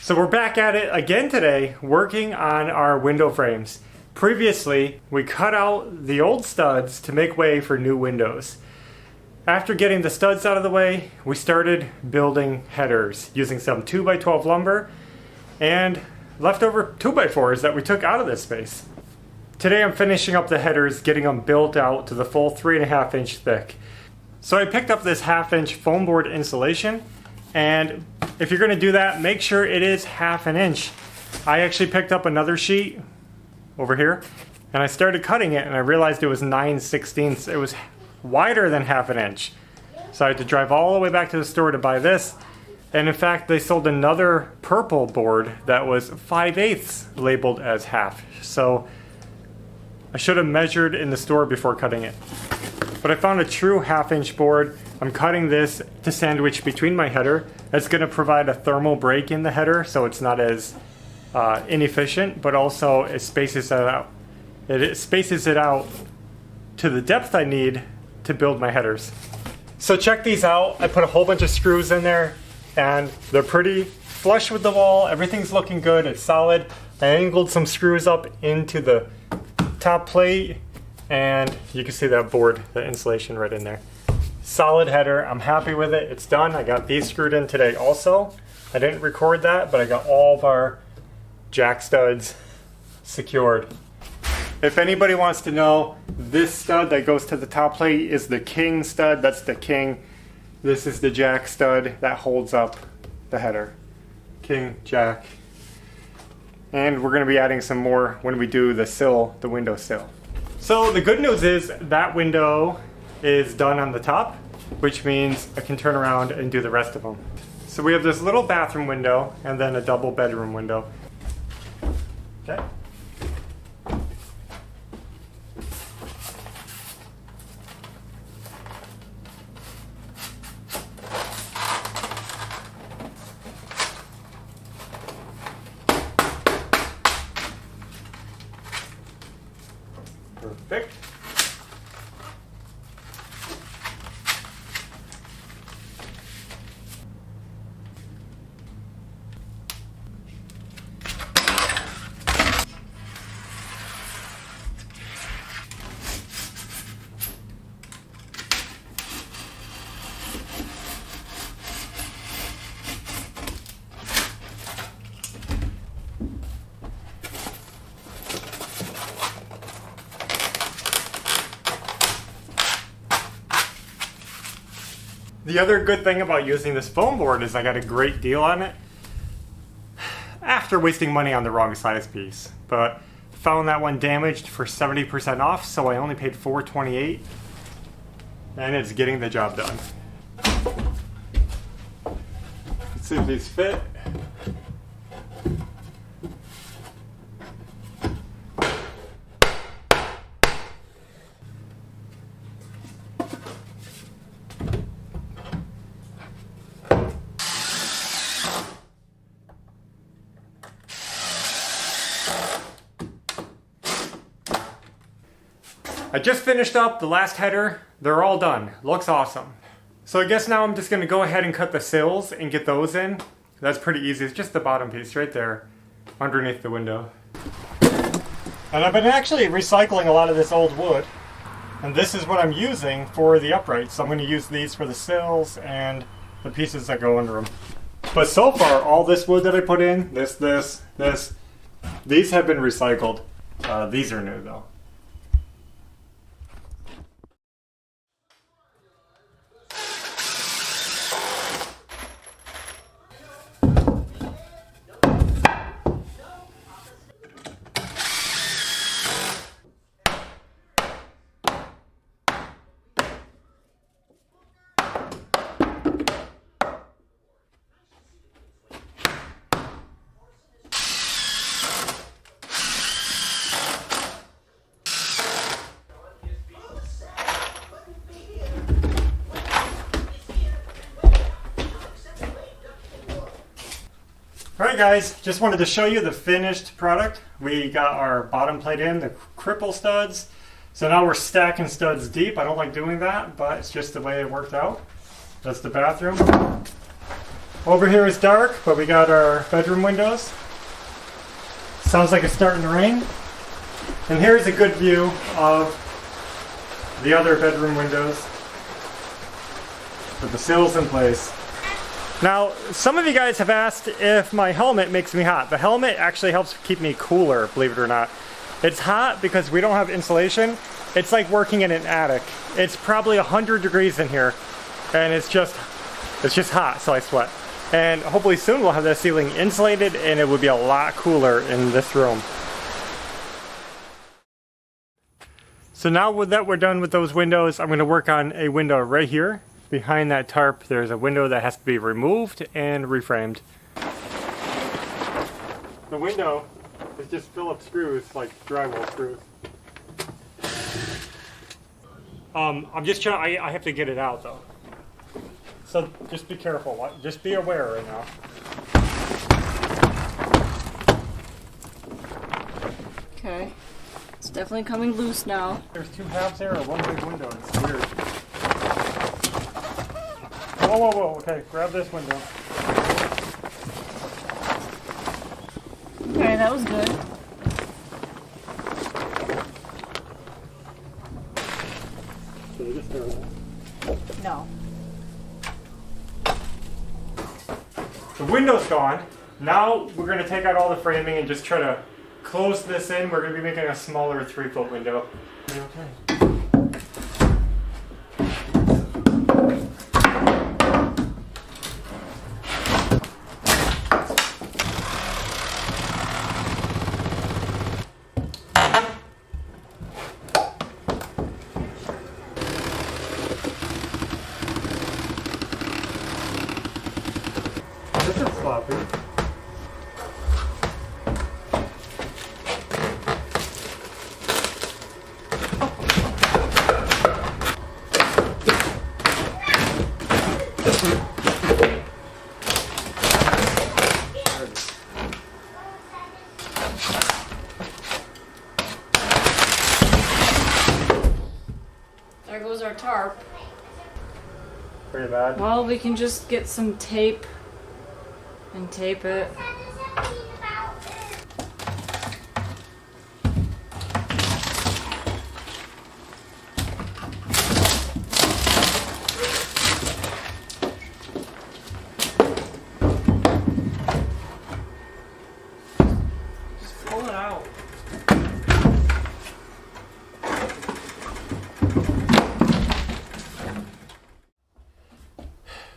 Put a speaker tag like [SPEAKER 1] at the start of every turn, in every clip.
[SPEAKER 1] So we're back at it again today, working on our window frames. Previously, we cut out the old studs to make way for new windows. After getting the studs out of the way, we started building headers using some 2x12 lumber and leftover 2x4s that we took out of this space. Today I'm finishing up the headers, getting them built out to the full 3.5 inch thick. So I picked up this 1/2 inch foam board insulation, and if you're going to do that, make sure it is 1/2 inch. I actually picked up another sheet over here and I started cutting it and I realized it was 9/16. It was wider than 1/2 inch. So I had to drive all the way back to the store to buy this. And in fact, they sold another purple board that was 5/8 labeled as half. So I should have measured in the store before cutting it. But I found a true 1/2 inch board. I'm cutting this to sandwich between my header. It's going to provide a thermal break in the header so it's not as inefficient, but also it spaces it out. It spaces it out to the depth I need to build my headers. So check these out. I put a whole bunch of screws in there and they're pretty flush with the wall. Everything's looking good. It's solid. I angled some screws up into the top plate and you can see that board, the insulation right in there. Solid header. I'm happy with it. It's done. I got these screwed in today also. I didn't record that, but I got all of our jack studs secured. If anybody wants to know, this stud that goes to the top plate is the king stud. That's the king. This is the jack stud that holds up the header. King, jack. And we're going to be adding some more when we do the sill, the window sill. So the good news is that window is done on the top, which means I can turn around and do the rest of them. So we have this little bathroom window and then a double bedroom window. Okay. Perfect. The other good thing about using this foam board is I got a great deal on it after wasting money on the wrong size piece. But found that one damaged for 70% off, so I only paid $4.28 and it's getting the job done. Let's see if these fit. I just finished up the last header. They're all done. Looks awesome. So I guess now I'm just going to go ahead and cut the sills and get those in. That's pretty easy. It's just the bottom piece right there underneath the window. And I've been actually recycling a lot of this old wood. And this is what I'm using for the uprights. So I'm going to use these for the sills and the pieces that go under them. But so far, all this wood that I put in, this, these have been recycled. These are new though. Alright guys, just wanted to show you the finished product. We got our bottom plate in, the cripple studs. So now we're stacking studs deep. I don't like doing that, but it's just the way it worked out. That's the bathroom. Over here is dark, but we got our bedroom windows. Sounds like it's starting to rain. And here's a good view of the other bedroom windows with the sills in place. Now, some of you guys have asked if my helmet makes me hot. The helmet actually helps keep me cooler, believe it or not. It's hot because we don't have insulation. It's like working in an attic. It's probably 100 degrees in here, and it's just hot, so I sweat. And hopefully soon we'll have the ceiling insulated and it will be a lot cooler in this room. So now that we're done with those windows, I'm going to work on a window right here. Behind that tarp, there's a window that has to be removed and reframed. The window is just Phillips screws, like drywall screws. I'm just trying, I have to get it out though. So just be careful, just be aware right now.
[SPEAKER 2] Okay, it's definitely coming loose now.
[SPEAKER 1] There's two halves there or one big window, it's weird. Whoa, whoa, whoa, okay, grab this window.
[SPEAKER 2] Okay, that was good.
[SPEAKER 1] Should I just throw that?
[SPEAKER 2] No.
[SPEAKER 1] The window's gone. Now we're going to take out all the framing and just try to close this in. We're going to be making a smaller 3-foot window. Okay. This is sloppy.
[SPEAKER 2] There goes our tarp.
[SPEAKER 1] Pretty bad.
[SPEAKER 2] Well, we can just get some tape and tape it. Just pull it out.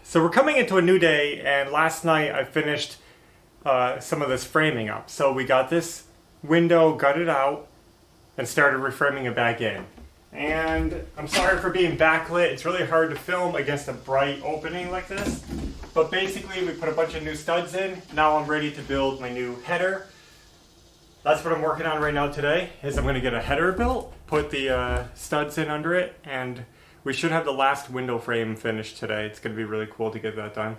[SPEAKER 1] So we're coming into a new day, and last night I finished some of this framing up. So we got this window gutted out and started reframing it back in. And I'm sorry for being backlit. It's really hard to film against a bright opening like this. But basically we put a bunch of new studs in. Now I'm ready to build my new header. That's what I'm working on right now today, is I'm going to get a header built, put the studs in under it, and we should have the last window frame finished today. It's going to be really cool to get that done.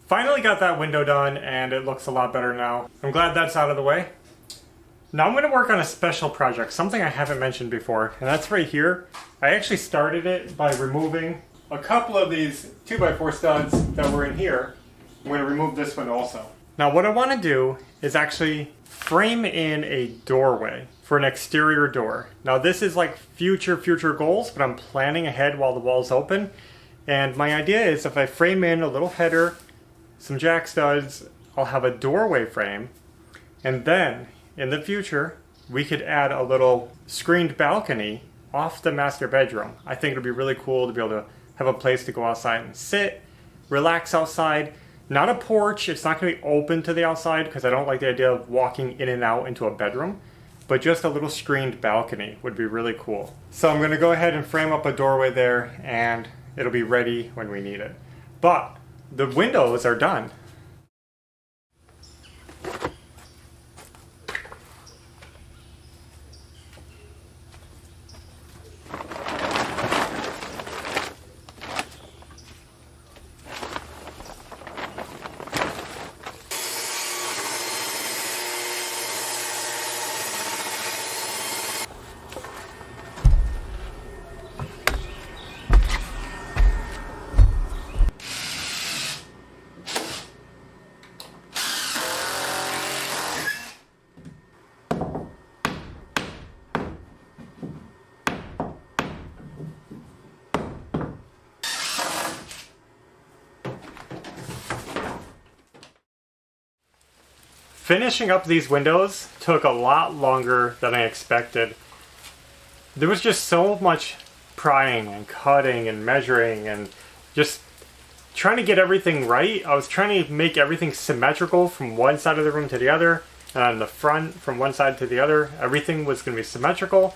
[SPEAKER 1] Finally got that window done, and it looks a lot better now. I'm glad that's out of the way. Now I'm going to work on a special project, something I haven't mentioned before, and that's right here. I actually started it by removing a couple of these 2x4 studs that were in here. I'm going to remove this one also. Now what I want to do is actually frame in a doorway for an exterior door. Now this is like future goals, but I'm planning ahead while the wall's open. And my idea is if I frame in a little header, some jack studs, I'll have a doorway frame, and then in the future, we could add a little screened balcony off the master bedroom. I think it'll be really cool to be able to have a place to go outside and sit, relax outside. Not a porch, it's not going to be open to the outside because I don't like the idea of walking in and out into a bedroom, but just a little screened balcony would be really cool. So I'm going to go ahead and frame up a doorway there and it'll be ready when we need it. But the windows are done. Finishing up these windows took a lot longer than I expected. There was just so much prying and cutting and measuring and just trying to get everything right. I was trying to make everything symmetrical from one side of the room to the other, and on the front from one side to the other. Everything was going to be symmetrical.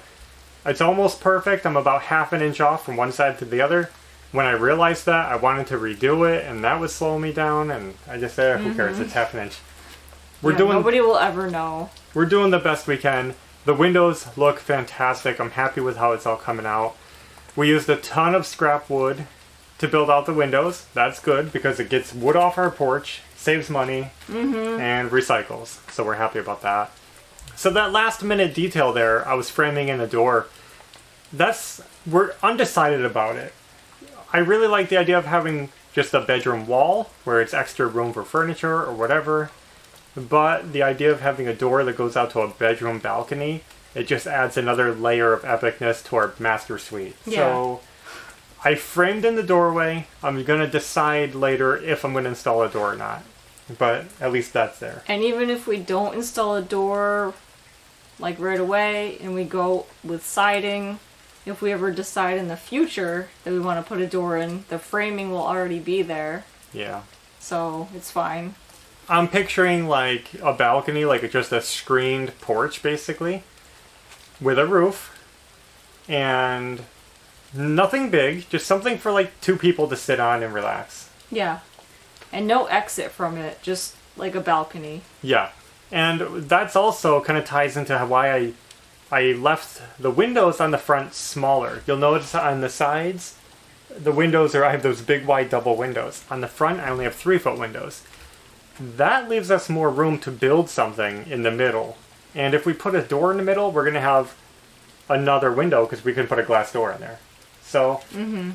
[SPEAKER 1] It's almost perfect. I'm about half an inch off from one side to the other. When I realized that, I wanted to redo it, and that was slowing me down, and I just said, who cares, it's half an inch.
[SPEAKER 2] Nobody will ever know.
[SPEAKER 1] We're doing the best we can. The windows look fantastic. I'm happy with how it's all coming out. We used a ton of scrap wood to build out the windows. That's good because it gets wood off our porch, saves money, and recycles. So we're happy about that. So that last minute detail there, I was framing in a door. We're undecided about it. I really like the idea of having just a bedroom wall where it's extra room for furniture or whatever. But the idea of having a door that goes out to a bedroom balcony, it just adds another layer of epicness to our master suite. Yeah. So I framed in the doorway. I'm going to decide later if I'm going to install a door or not. But at least that's there.
[SPEAKER 2] And even if we don't install a door like right away and we go with siding, if we ever decide in the future that we want to put a door in, the framing will already be there.
[SPEAKER 1] Yeah.
[SPEAKER 2] So it's fine.
[SPEAKER 1] I'm picturing like a balcony, like just a screened porch basically, with a roof, and nothing big, just something for like two people to sit on and relax.
[SPEAKER 2] Yeah. And no exit from it, just like a balcony.
[SPEAKER 1] Yeah. And that's also kind of ties into why I left the windows on the front smaller. You'll notice on the sides, the windows I have those big wide double windows. On the front, I only have 3-foot windows. That leaves us more room to build something in the middle. And if we put a door in the middle, we're going to have another window because we can put a glass door in there. So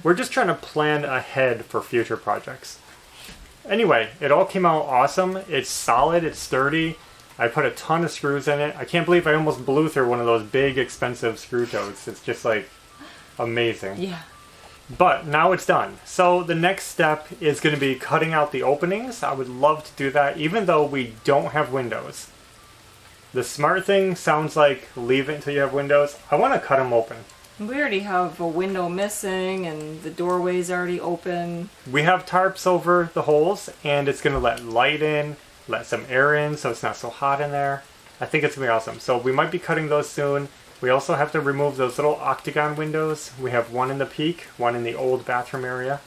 [SPEAKER 1] we're just trying to plan ahead for future projects. Anyway, it all came out awesome. It's solid, it's sturdy. I put a ton of screws in it. I can't believe I almost blew through one of those big expensive screw totes. It's just like amazing.
[SPEAKER 2] Yeah.
[SPEAKER 1] But now it's done. So the next step is going to be cutting out the openings. I would love to do that even though we don't have windows. The smart thing sounds like leave it until you have windows. I want to cut them open.
[SPEAKER 2] We already have a window missing and the doorway's already open.
[SPEAKER 1] We have tarps over the holes and it's going to let light in, let some air in so it's not so hot in there. I think it's going to be awesome. So we might be cutting those soon. We also have to remove those little octagon windows. We have one in the peak, one in the old bathroom area.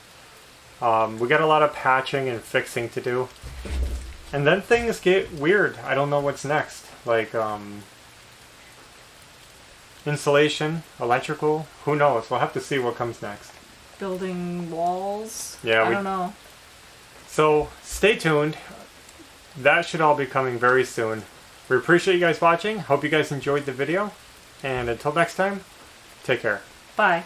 [SPEAKER 1] We got a lot of patching and fixing to do. And then things get weird. I don't know what's next. Like, insulation, electrical, who knows? We'll have to see what comes next.
[SPEAKER 2] Building walls?
[SPEAKER 1] Yeah,
[SPEAKER 2] I don't know.
[SPEAKER 1] So, stay tuned. That should all be coming very soon. We appreciate you guys watching. Hope you guys enjoyed the video. And until next time, take care.
[SPEAKER 2] Bye.